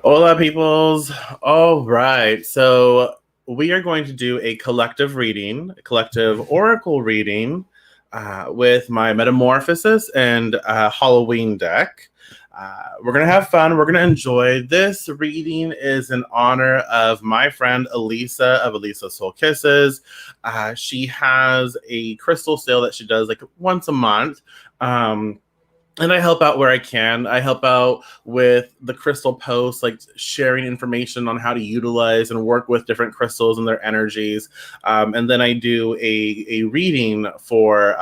Hola, peoples. All right. So we are going to do a collective reading, a collective oracle reading with my Metamorphosis and Halloween deck. We're going to have fun. We're going to enjoy. This reading is in honor of my friend Elisa of Elisa Soul Kisses. She has a crystal sale that she does like once a month. And I help out where I can. I help out with the crystal posts, like sharing information on how to utilize and work with different crystals and their energies. And then I do a reading for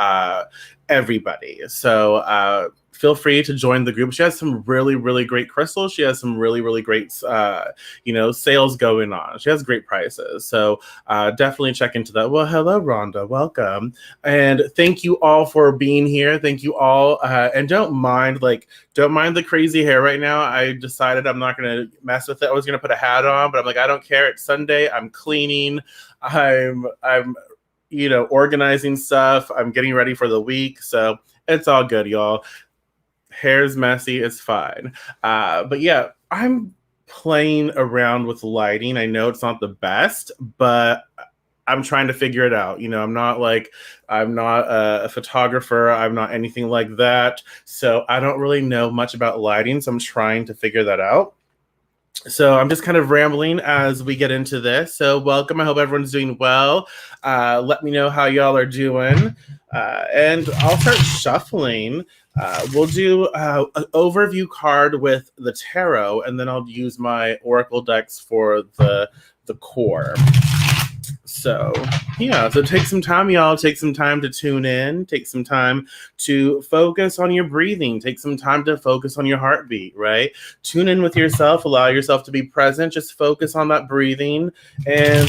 everybody. So feel free to join the group. She has some really, really great crystals. She has some really, really great, sales going on. She has great prices. So definitely check into that. Well, hello, Rhonda. Welcome. And thank you all for being here. Thank you all. And don't mind the crazy hair right now. I decided I'm not going to mess with it. I was going to put a hat on, but I'm like, I don't care. It's Sunday. I'm cleaning. I'm organizing stuff. I'm getting ready for the week. So it's all good, y'all. Hair's messy. It's fine. But yeah, I'm playing around with lighting. I know it's not the best, but I'm trying to figure it out. I'm not a photographer. I'm not anything like that. So I don't really know much about lighting. So I'm trying to figure that out. So I'm just kind of rambling as we get into this. So welcome. I hope everyone's doing well. Let me know how y'all are doing. And I'll start shuffling. We'll do an overview card with the tarot, and then I'll use my oracle decks for the core. So take some time, y'all. Take some time to tune in. Take some time to focus on your breathing. Take some time to focus on your heartbeat, right? Tune in with yourself. Allow yourself to be present. Just focus on that breathing and,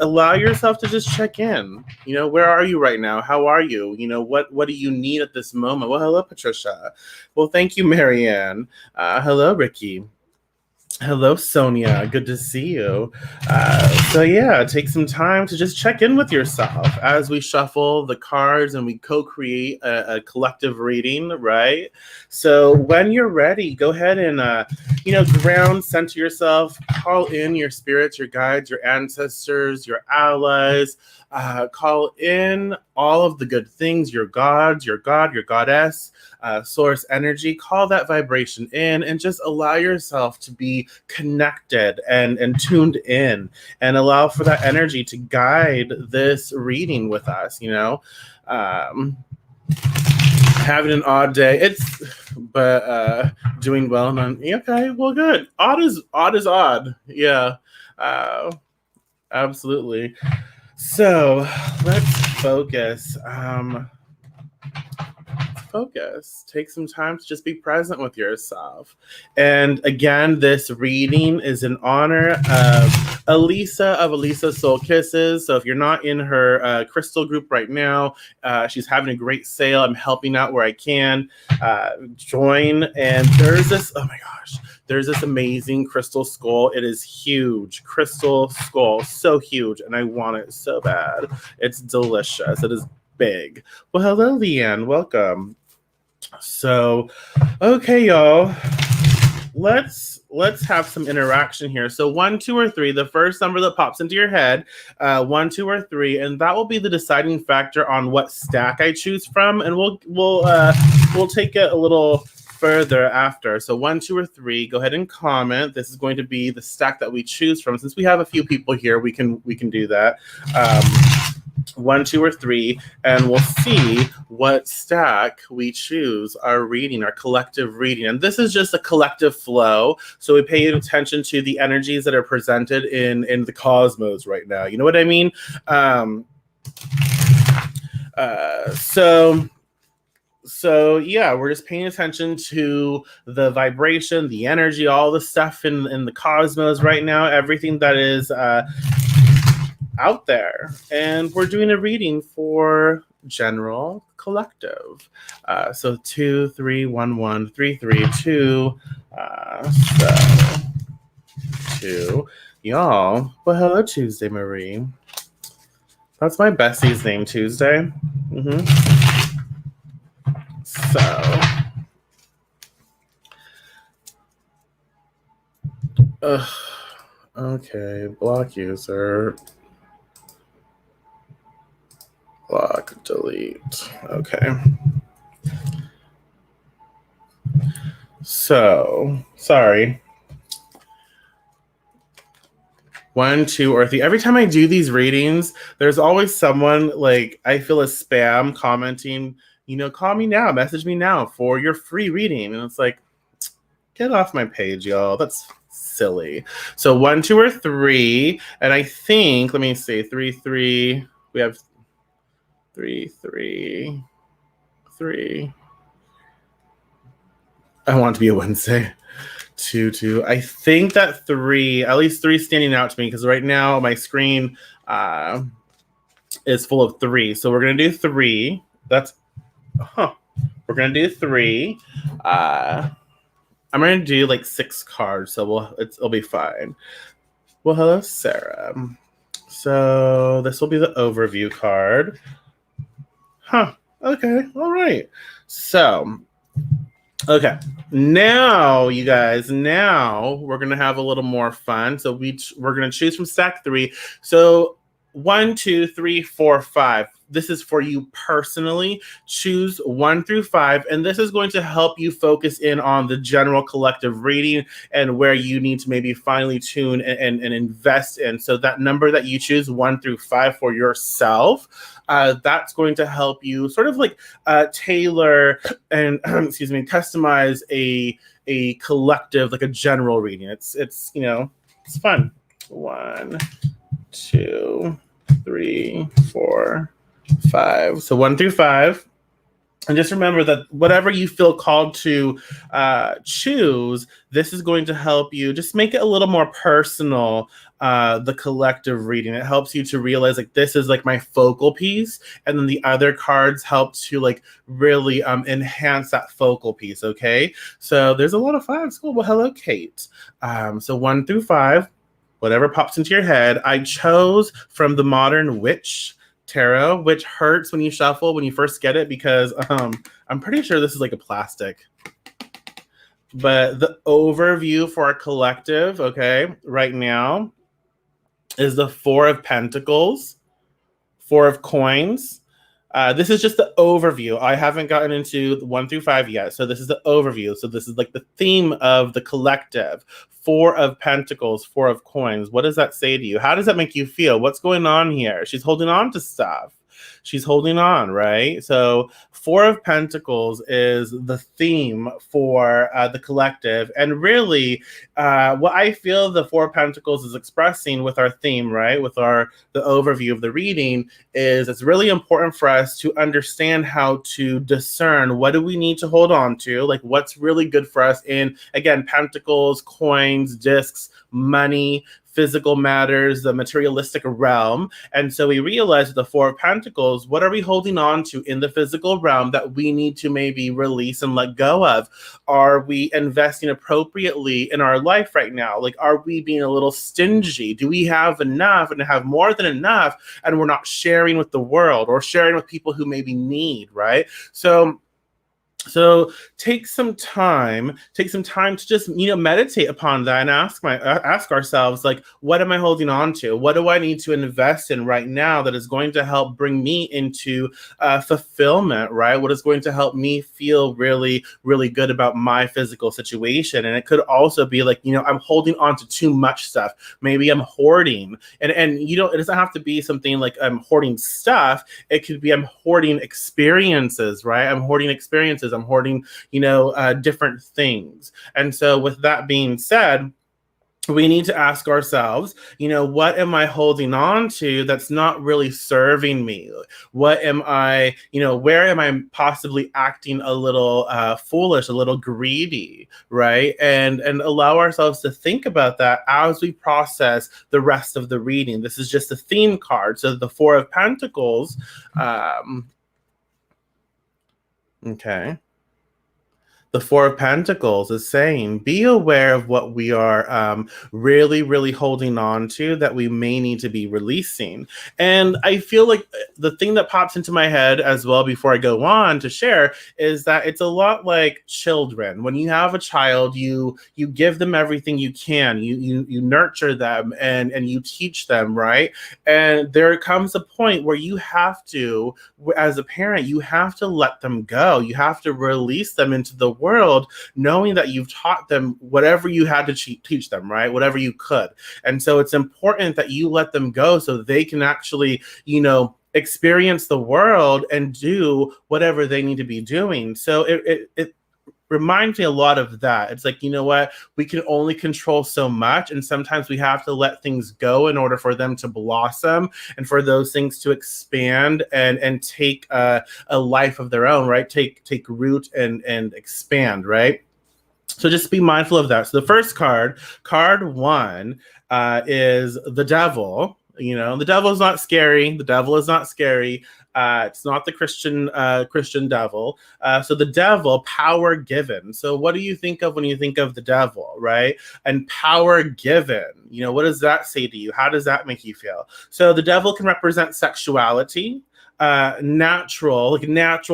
allow yourself to just check in. Where are you right now? How are you? What do you need at this moment? Well, hello, Patricia. Well, thank you, Marianne. Hello, Ricky. Hello, Sonia. Good to see you. Take some time to just check in with yourself as we shuffle the cards and we co-create a collective reading, right? So when you're ready, go ahead and, ground, center yourself, call in your spirits, your guides, your ancestors, your allies, call in all of the good things, your gods, your god, your goddess, source energy. Call that vibration in and just allow yourself to be connected and tuned in, and allow for that energy to guide this reading with us. Having an odd day, but doing well. And okay, well, good. Odd. Yeah, absolutely. So let's focus. Take some time to just be present with yourself. And again, this reading is in honor of Elisa of Elisa Soul Kisses. So if you're not in her crystal group right now, she's having a great sale. I'm helping out where I can. Join. And there's this amazing crystal skull. It is huge. Crystal skull, so huge, and I want it so bad. It's delicious. It is big. Well, hello, Leanne. Welcome. So, okay, y'all. Let's have some interaction here. So 1, 2, or 3, the first number that pops into your head, 1, 2, or 3, and that will be the deciding factor on what stack I choose from. And we'll take it a little further after. So 1, 2, or 3, go ahead and comment. This is going to be the stack that we choose from. Since we have a few people here, we can do that. 1, 2, or 3, and we'll see what stack we choose our collective reading. And this is just a collective flow. So we pay attention to the energies that are presented in the cosmos right now. You know what I mean? So yeah, we're just paying attention to the vibration, the energy, all the stuff in the cosmos right now, everything that is out there. And we're doing a reading for general collective. So 2, 3, 1, 1, 3, 3, 2. So 2. Y'all. Well, hello, Tuesday Marie. That's my bestie's name, Tuesday. So Ugh. Okay, block user. Block, delete. Okay. So, sorry. 1, 2, or 3. Every time I do these readings, there's always someone like I feel a spam commenting, call me now, message me now for your free reading. And it's like, get off my page, y'all. That's silly. So 1, 2, or 3. And I think, let me see, 3, 3. We have 3, 3, 3. I want it to be a Wednesday. 2, 2. I think that 3, at least 3 standing out to me because right now my screen is full of 3. So we're going to do 3. We're going to do 3. I'm going to do like 6 cards, so it'll be fine. Well, hello, Sarah. So this will be the overview card. Okay. All right. So, okay. Now, you guys, we're going to have a little more fun. So we're going to choose from stack 3. So 1, 2, 3, 4, 5. This is for you personally. Choose 1 through 5, and this is going to help you focus in on the general collective reading and where you need to maybe finely tune and invest in. So that number that you choose, 1 through 5 for yourself, that's going to help you sort of like tailor and customize a collective, like a general reading. It's it's fun. 1, 2, 3, 4, 5. So 1 through 5. And just remember that whatever you feel called to choose, this is going to help you just make it a little more personal, the collective reading. It helps you to realize like this is like my focal piece. And then the other cards help to like really enhance that focal piece. Okay. So there's a lot of 5s. Cool. Well, hello, Kate. So 1 through 5, whatever pops into your head. I chose from the Modern Witch Tarot, which hurts when you shuffle when you first get it because I'm pretty sure this is like a plastic. But the overview for our collective, okay, right now is the 4 of Pentacles, 4 of Coins. This is just the overview. I haven't gotten into 1 through 5 yet. So this is the overview. So this is like the theme of the collective. 4 of Pentacles, 4 of Coins. What does that say to you? How does that make you feel? What's going on here? She's holding on to stuff. She's holding on, right? So 4 of Pentacles is the theme for the collective. And really, what I feel the 4 of Pentacles is expressing with our theme, right? With the overview of the reading is it's really important for us to understand how to discern what do we need to hold on to, like what's really good for us in, again, Pentacles, coins, discs, money, physical matters, the materialistic realm. And so we realize with the 4 of Pentacles, what are we holding on to in the physical realm that we need to maybe release and let go of? Are we investing appropriately in our life right now? Like, are we being a little stingy? Do we have enough and have more than enough and we're not sharing with the world or sharing with people who maybe need, right? So take some time to just meditate upon that and ask ourselves, like, what am I holding on to? What do I need to invest in right now that is going to help bring me into fulfillment, right? What is going to help me feel really, really good about my physical situation? And it could also be like, I'm holding on to too much stuff. Maybe I'm hoarding, and it doesn't have to be something like I'm hoarding stuff. It could be I'm hoarding experiences, right? I'm hoarding experiences. I'm hoarding, different things. And so with that being said, we need to ask ourselves, what am I holding on to that's not really serving me? What am I, where am I possibly acting a little foolish, a little greedy, right? And allow ourselves to think about that as we process the rest of the reading. This is just a theme card. So the 4 of Pentacles, okay. the Four of Pentacles is saying, be aware of what we are really, really holding on to that we may need to be releasing. And I feel like the thing that pops into my head as well before I go on to share is that it's a lot like children. When you have a child, you give them everything you can. You nurture them and you teach them, right? And there comes a point where you have to, as a parent, you have to let them go. You have to release them into the world, knowing that you've taught them whatever you had to teach them, right? Whatever you could. And so it's important that you let them go so they can actually, experience the world and do whatever they need to be doing. So it reminds me a lot of that. It's like, you know what? We can only control so much. And sometimes we have to let things go in order for them to blossom and for those things to expand and take a life of their own, right? Take root and expand, right? So just be mindful of that. So the first card one, is the devil. The devil is not scary. The devil is not scary. It's not the Christian devil. So the devil, power given. So what do you think of when you think of the devil, right? And power given. What does that say to you? How does that make you feel? So the devil can represent sexuality, natural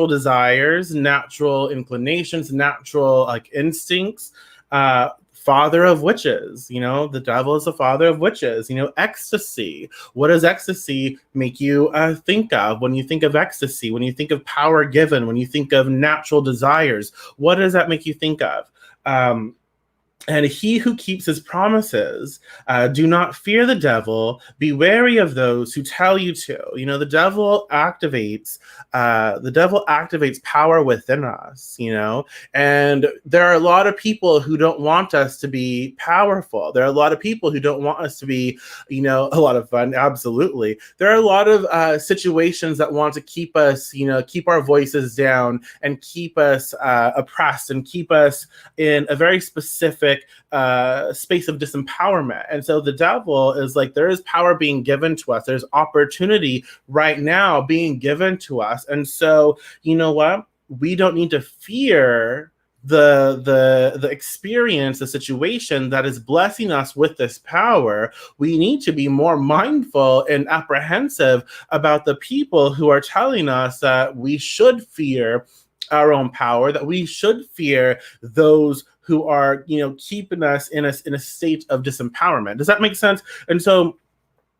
desires, natural inclinations, natural instincts, father of witches. The devil is the father of witches. Ecstasy. What does ecstasy make you think of when you think of ecstasy? When you think of power given, when you think of natural desires, what does that make you think of? And he who keeps his promises, do not fear the devil. Be wary of those who tell you to. The devil activates. Power within us. And there are a lot of people who don't want us to be powerful. There are a lot of people who don't want us to be, a lot of fun. Absolutely, there are a lot of situations that want to keep us, keep our voices down and keep us oppressed and keep us in a very specific space of disempowerment. And so the devil is like, there is power being given to us. There's opportunity right now being given to us. And so, you know what? We don't need to fear the experience, the situation that is blessing us with this power. We need to be more mindful and apprehensive about the people who are telling us that we should fear our own power, that we should fear those who are, keeping us in a state of disempowerment. Does that make sense? And so,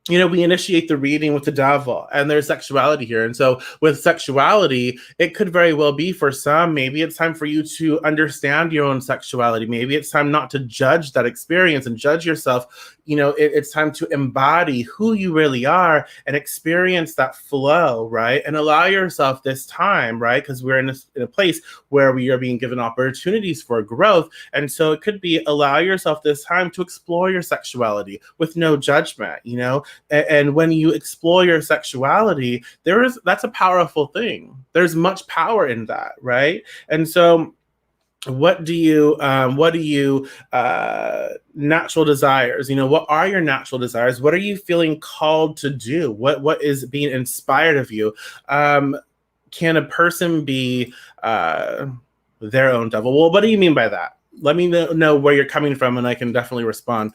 we initiate the reading with the devil, and there's sexuality here. And so with sexuality, it could very well be for some, maybe it's time for you to understand your own sexuality. Maybe it's time not to judge that experience and judge yourself. It's time to embody who you really are and experience that flow, right? And allow yourself this time, right? Because we're in a place where we are being given opportunities for growth. And so it could be allow yourself this time to explore your sexuality with no judgment, And when you explore your sexuality, that's a powerful thing. There's much power in that, right? And so what do you natural desires? What are your natural desires? What are you feeling called to do? What is being inspired of you? Can a person be their own devil? Well, what do you mean by that? Let me know where you're coming from, and I can definitely respond.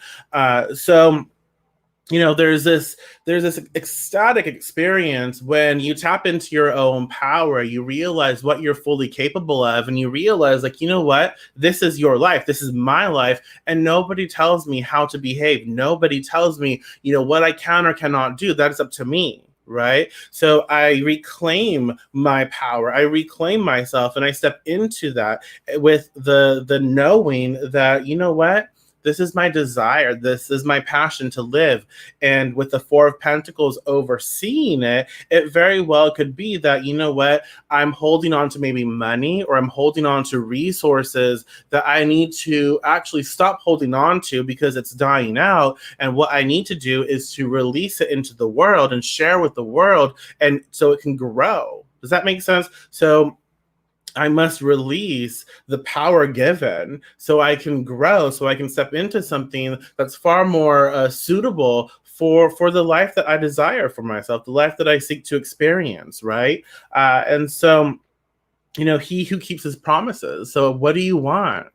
There's this ecstatic experience when you tap into your own power. You realize what you're fully capable of, and you realize, what? This is your life. This is my life, and nobody tells me how to behave. Nobody tells me, what I can or cannot do. That is up to me. Right? So I reclaim my power. I reclaim myself, and I step into that with the knowing that, what? This is my desire. This is my passion to live. And with the Four of Pentacles overseeing it, it very well could be that, what? I'm holding on to maybe money, or I'm holding on to resources that I need to actually stop holding on to because it's dying out. And what I need to do is to release it into the world and share with the world, and so it can grow. Does that make sense? So I must release the power given so I can grow, so I can step into something that's far more suitable for the life that I desire for myself, the life that I seek to experience, right? And so he who keeps his promises. So what do you want?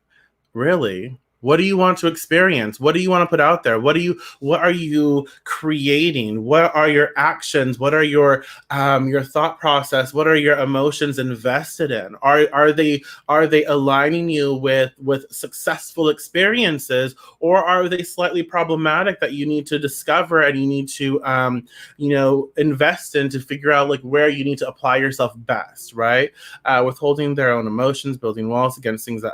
Really? What do you want to experience? What do you want to put out there? What are you creating? What are your actions? What are your thought process? What are your emotions invested in? Are they aligning you with successful experiences, or are they slightly problematic that you need to discover and you need to invest in to figure out like where you need to apply yourself best, right? Withholding their own emotions, building walls against things that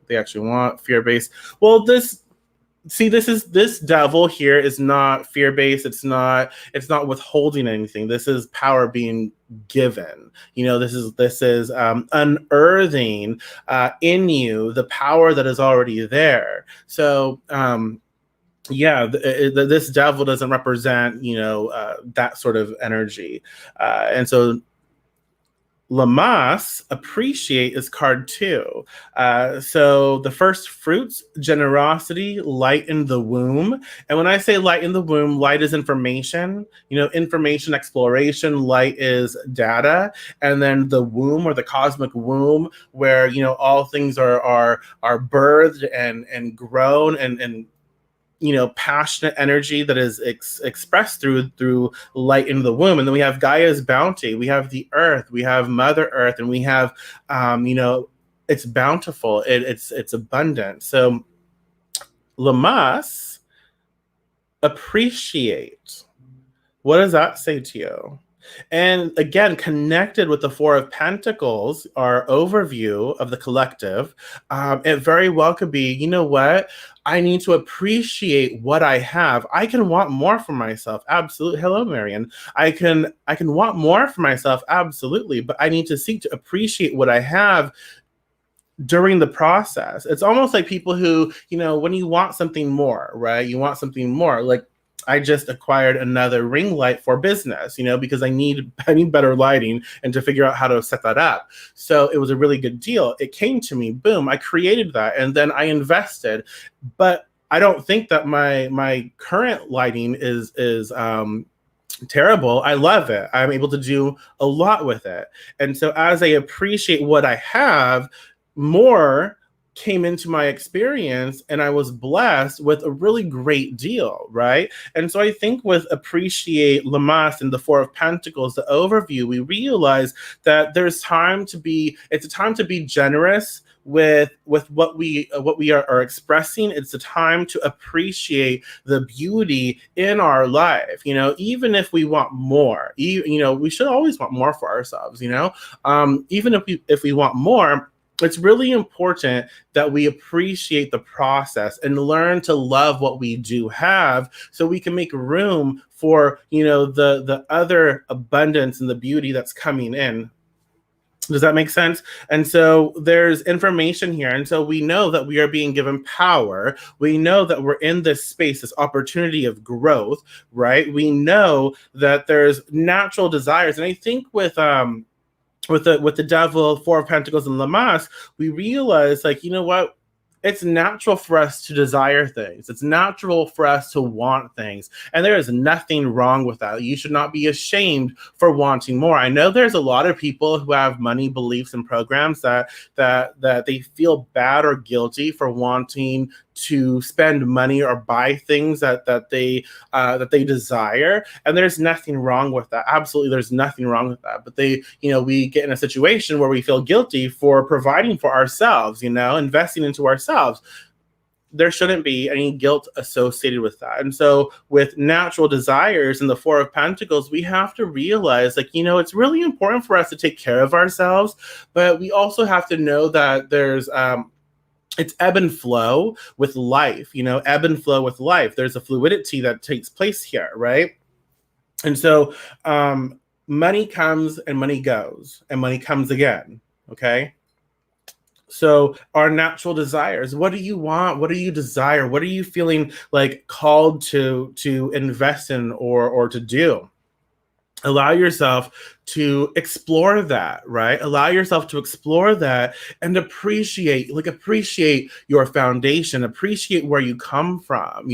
they actually want, fear-based. Well, this devil here is not fear-based. It's not withholding anything. This is power being given. This is unearthing in you the power that is already there. So yeah, this devil doesn't represent that sort of energy, and so Lamas, appreciate, is card 2. So the first fruits, generosity, light in the womb. And when I say light in the womb, light is information, information exploration, light is data. And then the womb, or the cosmic womb, where, all things are birthed and grown and passionate energy that is expressed through light in the womb. And then we have Gaia's bounty, we have the earth, we have Mother Earth, and we have it's bountiful, it's abundant. So Lamas, appreciate. What does that say to you? And again, connected with the Four of Pentacles, our overview of the collective, it very well could be, you know what? I need to appreciate what I have. I can want more for myself. Absolutely. Hello, Marion. I can want more for myself. Absolutely. But I need to seek to appreciate what I have during the process. It's almost like people who, when you want something more, right? You want something more. Like, I just acquired another ring light for business, because I need better lighting and to figure out how to set that up. So it was a really good deal. It came to me, boom, I created that, and then I invested. But I don't think that my current lighting is terrible. I love it. I'm able to do a lot with it. And so as I appreciate what I have, more came into my experience, and I was blessed with a really great deal, right? And so I think with appreciate Lamas and the Four of Pentacles, the overview, we realize that it's a time to be generous with what we are expressing. It's a time to appreciate the beauty in our life, even if we want more. We should always want more for ourselves, even if we want more. It's really important that we appreciate the process and learn to love what we do have, so we can make room for, the other abundance and the beauty that's coming in. Does that make sense? And so there's information here. And so we know that we are being given power. We know that we're in this space, this opportunity of growth, right? We know that there's natural desires. And I think with the devil, Four of Pentacles, and Lamas, we realize, like, you know what? It's natural for us to desire things. It's natural for us to want things. And there is nothing wrong with that. You should not be ashamed for wanting more. I know there's a lot of people who have money beliefs and programs that they feel bad or guilty for wanting to spend money or buy things that they desire, and there's nothing wrong with that. Absolutely, there's nothing wrong with that. But we get in a situation where we feel guilty for providing for ourselves, investing into ourselves. There shouldn't be any guilt associated with that. And so with natural desires and the Four of Pentacles, we have to realize, like, it's really important for us to take care of ourselves, but we also have to know that there's it's ebb and flow with life, ebb and flow with life. There's a fluidity that takes place here, right? And so money comes and money goes, and money comes again, okay? So our natural desires, what do you want? What do you desire? What are you feeling like called to invest in or to do? Allow yourself to explore that, right? Allow yourself to explore that and appreciate your foundation, appreciate where you come from,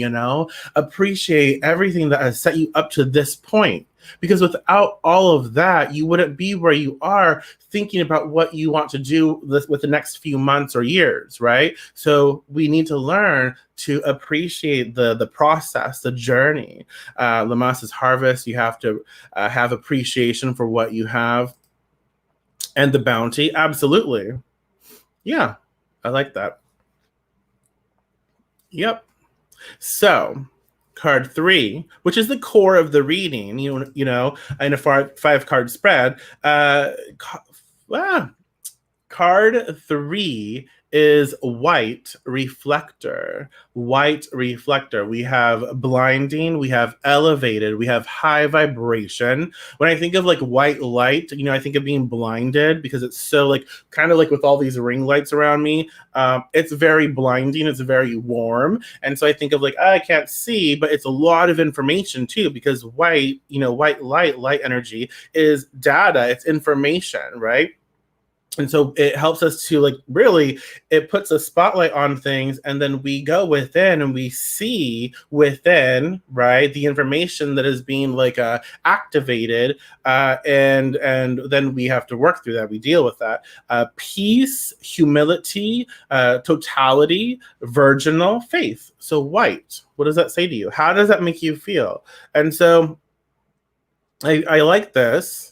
appreciate everything that has set you up to this point. Because without all of that, you wouldn't be where you are thinking about what you want to do with the next few months or years, right? So we need to learn to appreciate the process, the journey. Lamas's harvest, you have to have appreciation for what you have and the bounty. Absolutely. Yeah, I like that. Yep. So, card 3, which is the core of the reading, in a 5-card spread. Card 3 is white reflector. White reflector. We have blinding, we have elevated, we have high vibration. When I think of like white light, I think of being blinded because it's so like kind of like with all these ring lights around me. It's very blinding, it's very warm. And so I think of like, I can't see, but it's a lot of information too, because white light energy is data, it's information, right? And so it helps us to it puts a spotlight on things, and then we go within and we see within, right, the information that is being activated, and then we have to work through that. We deal with that. Peace, humility, totality, virginal, faith. So white, what does that say to you? How does that make you feel? And so I like this,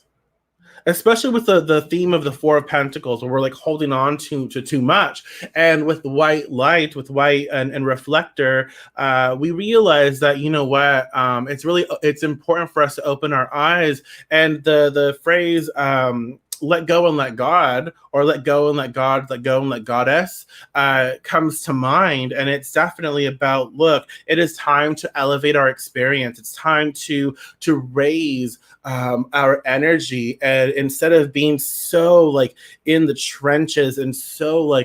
especially with the theme of the Four of Pentacles, where we're holding on to too much. And with white light, with white and reflector, we realize that, it's important for us to open our eyes. And the phrase, let go and let God, or let go and let God, let go and let Goddess, comes to mind. And it's definitely about, look, it is time to elevate our experience. It's time to raise our energy. And instead of being so in the trenches and so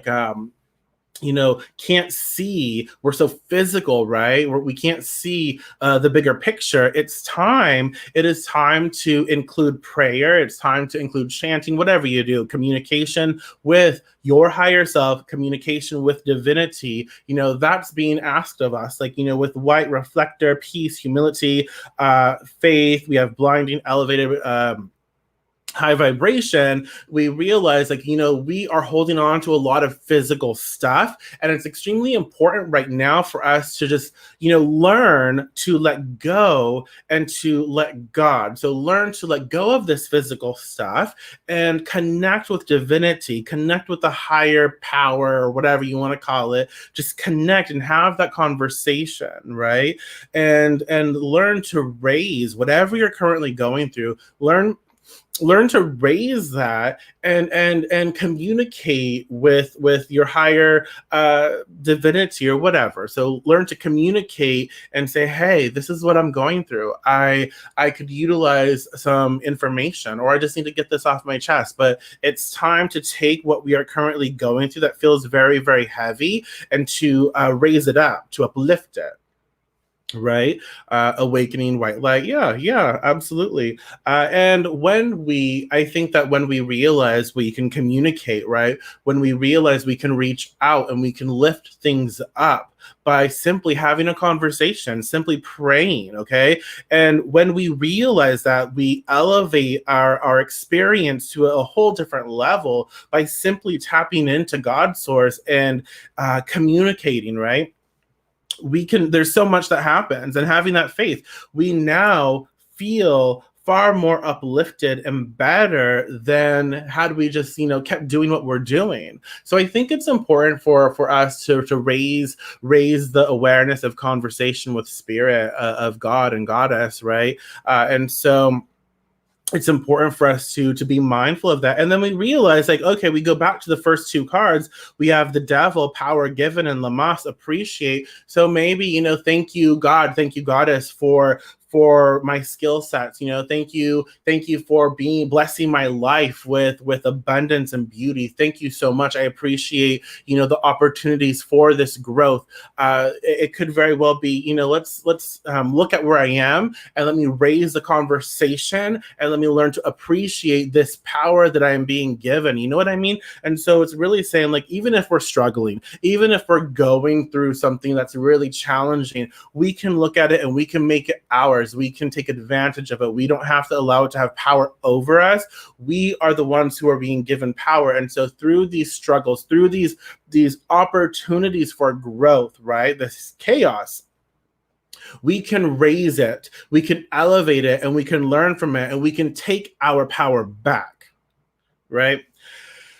can't see, we're so physical, right? We can't see the bigger picture. It is time to include prayer. It's time to include chanting, whatever you do, communication with your higher self, communication with divinity. That's being asked of us. With white reflector, peace, humility, faith, we have blinding, elevated, high vibration, we realize we are holding on to a lot of physical stuff, and it's extremely important right now for us to just learn to let go and to let God. So learn to let go of this physical stuff and connect with divinity, connect with the higher power, or whatever you want to call it. Just connect and have that conversation, right? And learn to raise whatever you're currently going through. Learn to raise that and communicate with your higher divinity or whatever. So learn to communicate and say, hey, this is what I'm going through. I could utilize some information, or I just need to get this off my chest. But it's time to take what we are currently going through that feels very, very heavy, and to raise it up, to uplift it. Right? Awakening white light. Yeah, absolutely. And I think that when we realize we can communicate, right? When we realize we can reach out and we can lift things up by simply having a conversation, simply praying, okay? And when we realize that, we elevate our experience to a whole different level by simply tapping into God's source and communicating, right? There's so much that happens, and having that faith, we now feel far more uplifted and better than had we just kept doing what we're doing. So I think it's important for us to raise the awareness of conversation with spirit, of God and Goddess, right? And so it's important for us to be mindful of that. And then we realize, okay, we go back to the first 2 cards. We have the Devil, power given, and Lamas, appreciate. So maybe, thank you, God, thank you, Goddess, for for my skill sets. Thank you for blessing my life with abundance and beauty. Thank you so much. I appreciate the opportunities for this growth. It could very well be, let's look at where I am, and let me raise the conversation, and let me learn to appreciate this power that I am being given. You know what I mean? And so it's really saying, like, even if we're struggling, even if we're going through something that's really challenging, we can look at it and we can make it ours. We can take advantage of it. We don't have to allow it to have power over us. We are the ones who are being given power. And so through these struggles, through these opportunities for growth, right? This chaos, we can raise it, we can elevate it, and we can learn from it, and we can take our power back, right?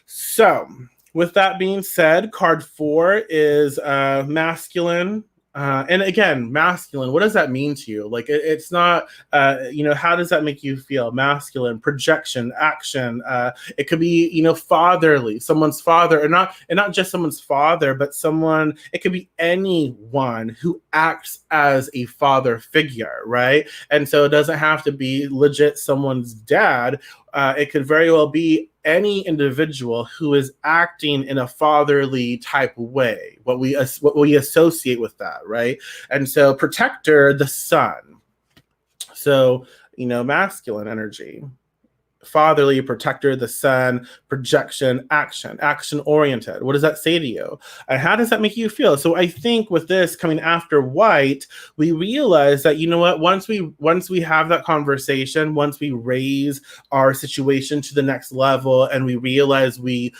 So with that being said, card 4 is masculine. And again, masculine, what does that mean to you? Like, it's not, how does that make you feel? Masculine, projection, action. It could be, fatherly, someone's father, and not just someone's father, but someone, it could be anyone who acts as a father figure, right? And so it doesn't have to be legit someone's dad. It could very well be any individual who is acting in a fatherly type way, what we associate with that, right? And so protector, the sun. So, masculine energy. Fatherly, protector, the sun, projection, action oriented. What does that say to you? And how does that make you feel? So I think with this coming after white, we realize that, once we have that conversation, once we raise our situation to the next level, and we realize we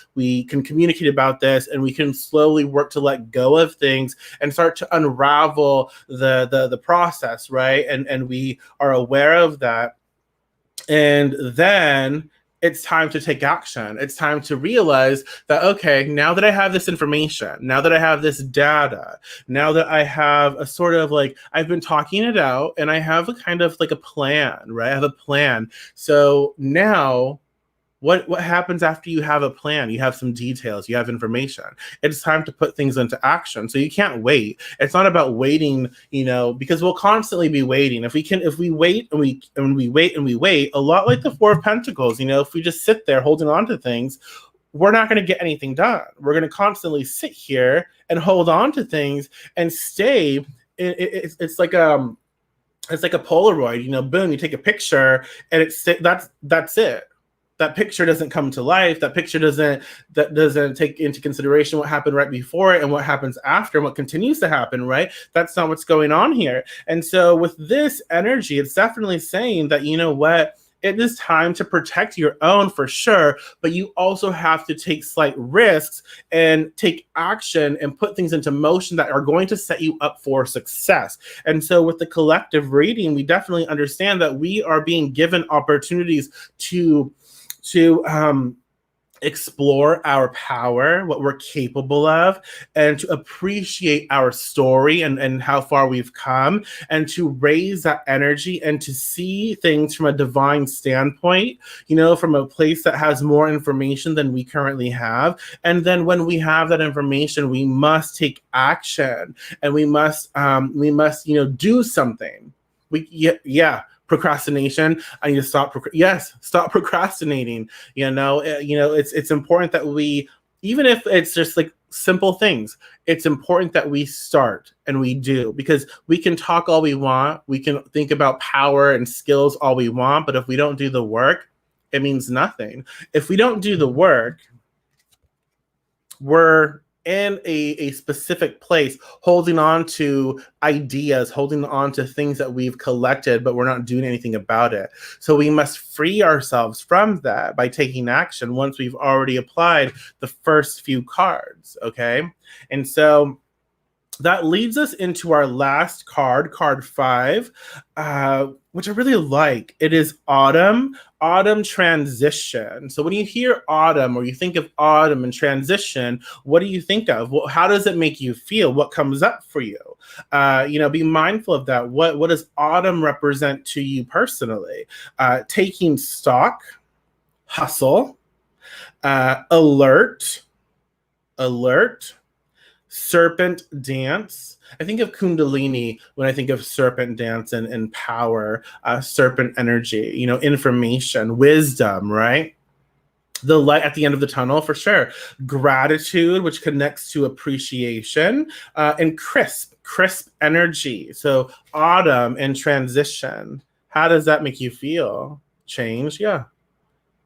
can communicate about this, and we can slowly work to let go of things and start to unravel the process, right? And we are aware of that. And then it's time to take action. It's time to realize that, okay, now that I have this information, now that I have this data, now that I have a sort of like, I've been talking it out, and I have a kind of like a plan, right? I have a plan. So now what happens after you have a plan? You have some details, you have information. It's time to put things into action. So you can't wait. It's not about waiting, because we'll constantly be waiting. If we wait and we wait, a lot like the Four of Pentacles, if we just sit there holding on to things, we're not going to get anything done. We're going to constantly sit here and hold on to things and stay. It's like a Polaroid, boom, you take a picture, and that's it. That picture doesn't come to life. That picture doesn't take into consideration what happened right before it and what happens after and what continues to happen, right? That's not what's going on here. And so with this energy, it's definitely saying that, what? It is time to protect your own for sure, but you also have to take slight risks and take action and put things into motion that are going to set you up for success. And so with the collective reading, we definitely understand that we are being given opportunities to explore our power, what we're capable of, and to appreciate our story and how far we've come, and to raise that energy and to see things from a divine standpoint, from a place that has more information than we currently have. And then when we have that information, we must take action, and we must do something. Procrastination. I need to stop. Stop procrastinating. It's important that we, even if it's just like simple things, it's important that we start and we do, because we can talk all we want. We can think about power and skills all we want, but if we don't do the work, it means nothing. If we don't do the work, we're in a specific place, holding on to ideas, holding on to things that we've collected, but we're not doing anything about it. So we must free ourselves from that by taking action once we've already applied the first few cards, okay? And so that leads us into our last card, card 5, which I really like. It is autumn transition. So when you hear autumn, or you think of autumn and transition, what do you think of? Well, how does it make you feel? What comes up for you? Be mindful of that. What does autumn represent to you personally? Taking stock, hustle, alert, serpent dance. I think of Kundalini when I think of serpent dance and power, serpent energy, information, wisdom, right? The light at the end of the tunnel, for sure. Gratitude, which connects to appreciation, and crisp energy. So autumn and transition. How does that make you feel? Change, yeah.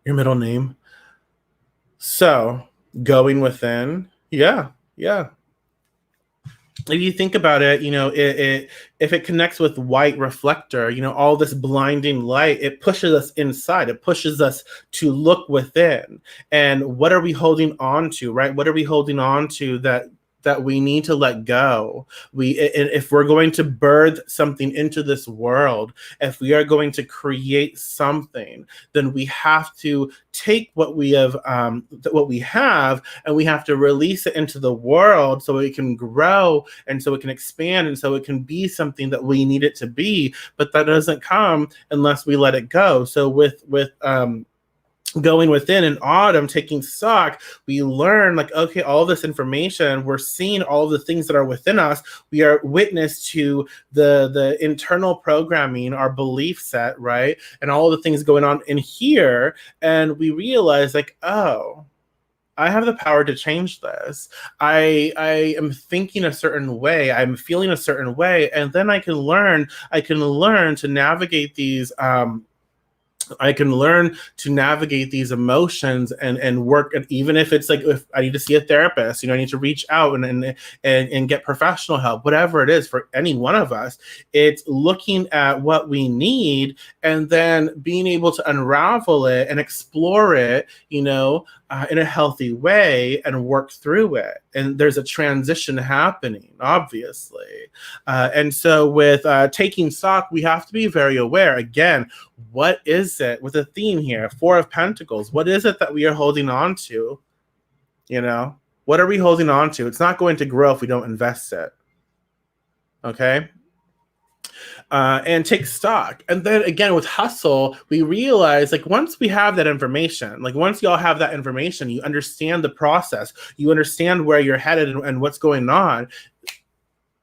Your middle name. So going within, yeah, yeah. If you think about it, if it connects with white reflector, all this blinding light, it pushes us inside. It pushes us to look within. And what are we holding on to, right? What are we holding on to that we need to let go? If we're going to birth something into this world, if we are going to create something, then we have to take what we have, and we have to release it into the world so it can grow and so it can expand and so it can be something that we need it to be. But that doesn't come unless we let it go. So with going within in autumn, taking stock, we learn like, okay, all this information, we're seeing all the things that are within us. We are witness to the internal programming, our belief set, right? And all the things going on in here. And we realize like, oh, I have the power to change this. I am thinking a certain way. I'm feeling a certain way. And then I can learn to navigate these emotions and work. And even if it's like, if I need to see a therapist, I need to reach out and get professional help, whatever it is for any one of us, it's looking at what we need and then being able to unravel it and explore it, in a healthy way and work through it. And there's a transition happening, obviously. And so with taking stock, we have to be very aware. Again, what is it with a theme here? Four of Pentacles. What is it that we are holding on to? What are we holding on to? It's not going to grow if we don't invest it. Okay? And take stock. And then again, with hustle, we realize like once we have that information, like once y'all have that information, you understand the process, you understand where you're headed and what's going on.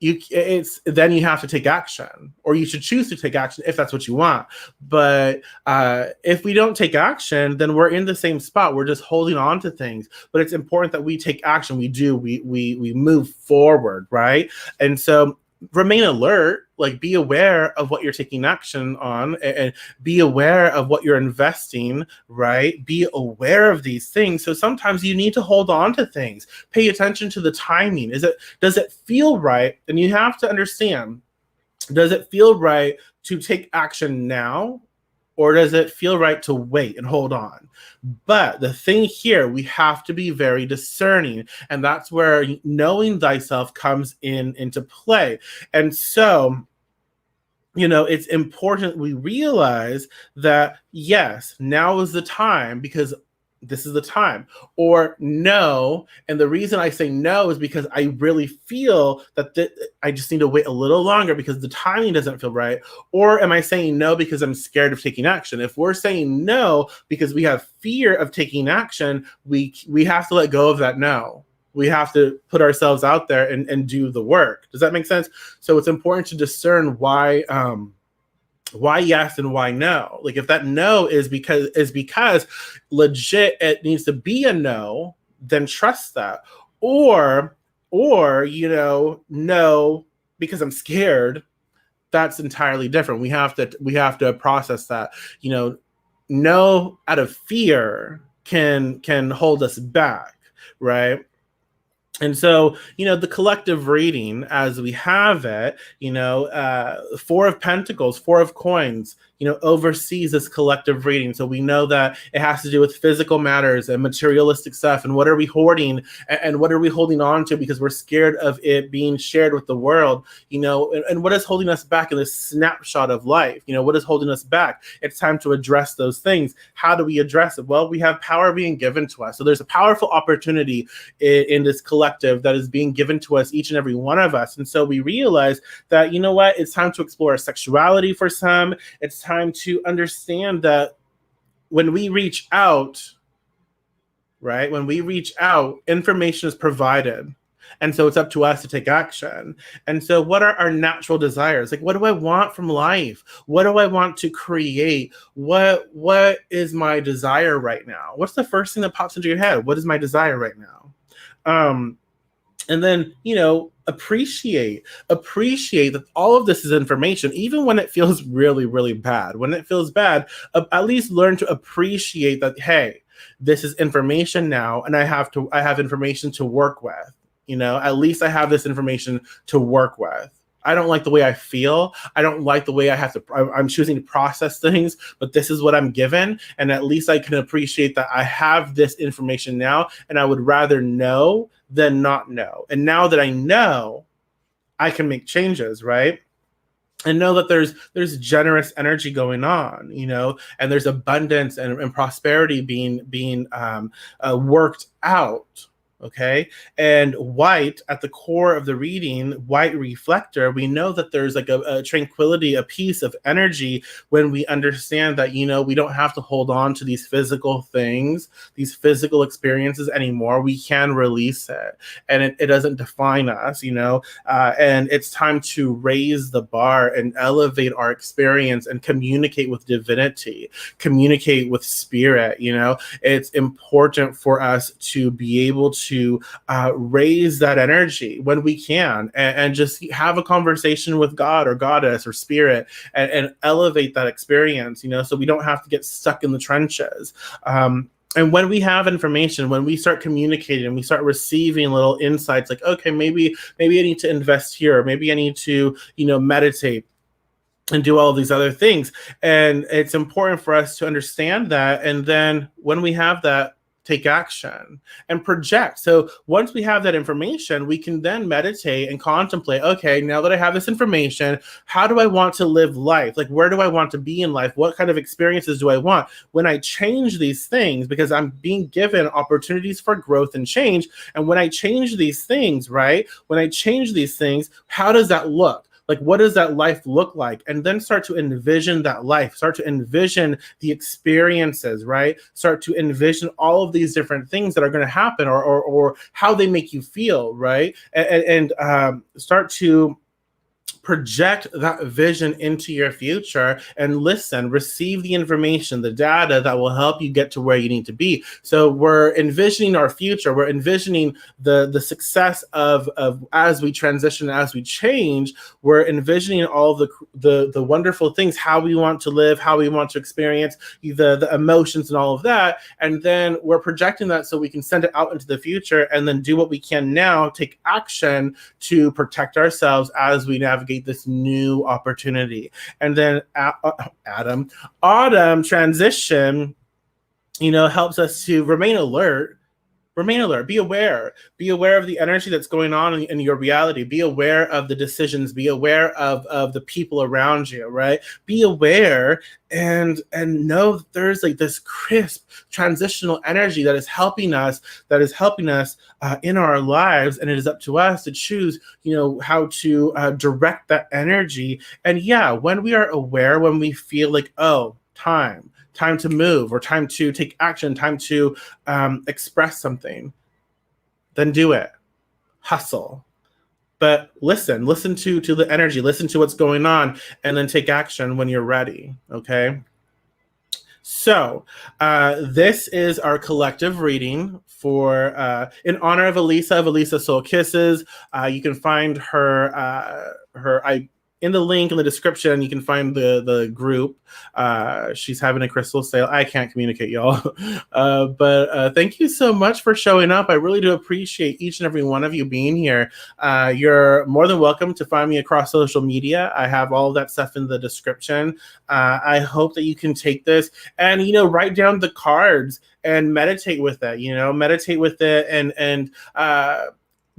Then you have to take action, or you should choose to take action if that's what you want. But if we don't take action, then we're in the same spot. We're just holding on to things. But it's important that we take action. We move forward, right? And so remain alert, like be aware of what you're taking action on, and be aware of what you're investing, right? Be aware of these things. So sometimes you need to hold on to things. Pay attention to the timing. Does it feel right? And you have to understand, does it feel right to take action now? Or does it feel right to wait and hold on? But the thing here, we have to be very discerning. And that's where knowing thyself comes into play. And so, it's important we realize that, yes, now is the time because this is the time. Or no, and the reason I say no is because I really feel that I just need to wait a little longer because the timing doesn't feel right. Or am I saying no because I'm scared of taking action? If we're saying no because we have fear of taking action, we have to let go of that no. We have to put ourselves out there and do the work. Does that make sense? So it's important to discern why yes and why no. Like if that no is because legit it needs to be a no, then trust that. Or no because I'm scared. That's entirely different. We have to process that. No out of fear can hold us back, right? And so, the collective reading as we have it, Four of Pentacles, Four of Coins, oversees this collective reading. So we know that it has to do with physical matters and materialistic stuff. And what are we hoarding and what are we holding on to because we're scared of it being shared with the world, and what is holding us back in this snapshot of life? What is holding us back? It's time to address those things. How do we address it? Well, we have power being given to us. So there's a powerful opportunity in this collective that is being given to us, each and every one of us. And so we realize that, it's time to explore sexuality for some. It's time to understand that when we reach out, right? When we reach out, information is provided. And so it's up to us to take action. And so what are our natural desires? Like, what do I want from life? What do I want to create? What is my desire right now? What's the first thing that pops into your head? What is my desire right now? And then, appreciate that all of this is information, even when it feels really, really bad. When it feels bad, at least learn to appreciate that, hey, this is information now, and I have information to work with. At least I have this information to work with. I don't like the way I feel. I don't like the way I'm choosing to process things, but this is what I'm given. And at least I can appreciate that I have this information now, and I would rather know than not know. And now that I know, I can make changes, right? And know that there's generous energy going on, and there's abundance and prosperity being worked out. Okay. And white, at the core of the reading, white reflector, we know that there's like a tranquility, a peace of energy when we understand that, we don't have to hold on to these physical things, these physical experiences anymore. We can release it, and it doesn't define us, and it's time to raise the bar and elevate our experience and communicate with divinity, communicate with spirit. It's important for us to be able to raise that energy when we can, and just have a conversation with God or goddess or spirit, and elevate that experience, so we don't have to get stuck in the trenches. And when we have information, when we start communicating and we start receiving little insights like, okay, maybe I need to invest here, or maybe I need to, meditate and do all of these other things. And it's important for us to understand that. And then when we have that, take action and project. So once we have that information, we can then meditate and contemplate, okay, now that I have this information, how do I want to live life? Like, where do I want to be in life? What kind of experiences do I want? When I change these things, because I'm being given opportunities for growth and change. And when I change these things, right? When I change these things, how does that look? Like, what does that life look like? And then start to envision that life, start to envision the experiences, right? Start to envision all of these different things that are going to happen, or how they make you feel, right? And start to project that vision into your future and receive the information, the data that will help you get to where you need to be. So we're envisioning our future. We're envisioning the success of as we transition, as we change. We're envisioning all the wonderful things, how we want to live, how we want to experience the emotions and all of that. And then we're projecting that so we can send it out into the future, and then do what we can now, take action to protect ourselves as we navigate this new opportunity. And then autumn transition, helps us to remain alert, be aware of the energy that's going on in your reality, be aware of the decisions, be aware of the people around you, right? Be aware and know that there's like this crisp transitional energy that is helping us in our lives, and it is up to us to choose, how to direct that energy. And yeah, when we are aware, when we feel like, oh, time to move, or time to take action, time to express something, then do it. Hustle. But listen to the energy, listen to what's going on, and then take action when you're ready. Okay. So this is our collective reading for in honor of Elisa Soul Kisses. You can find her in the link in the description. You can find the group. She's having a crystal sale. I can't communicate, y'all. But thank you so much for showing up. I really do appreciate each and every one of you being here. You're more than welcome to find me across social media. I have all of that stuff in the description. I hope that you can take this and, write down the cards and meditate with it, and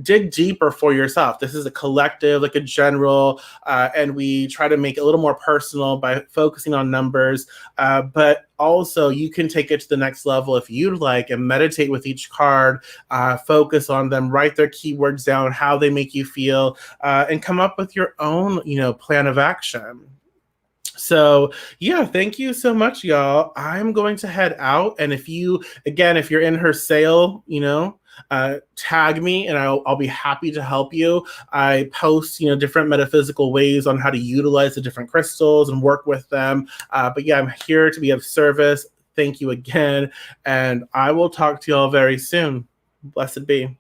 dig deeper for yourself. This is a collective, like a general, and we try to make it a little more personal by focusing on numbers. But also, you can take it to the next level if you'd like, and meditate with each card, focus on them, write their keywords down, how they make you feel, and come up with your own, plan of action. So yeah, thank you so much, y'all. I'm going to head out. And if you're in her sale, tag me, and I'll be happy to help you. I post, different metaphysical ways on how to utilize the different crystals and work with them. But yeah, I'm here to be of service. Thank you again, and I will talk to y'all very soon. Blessed be.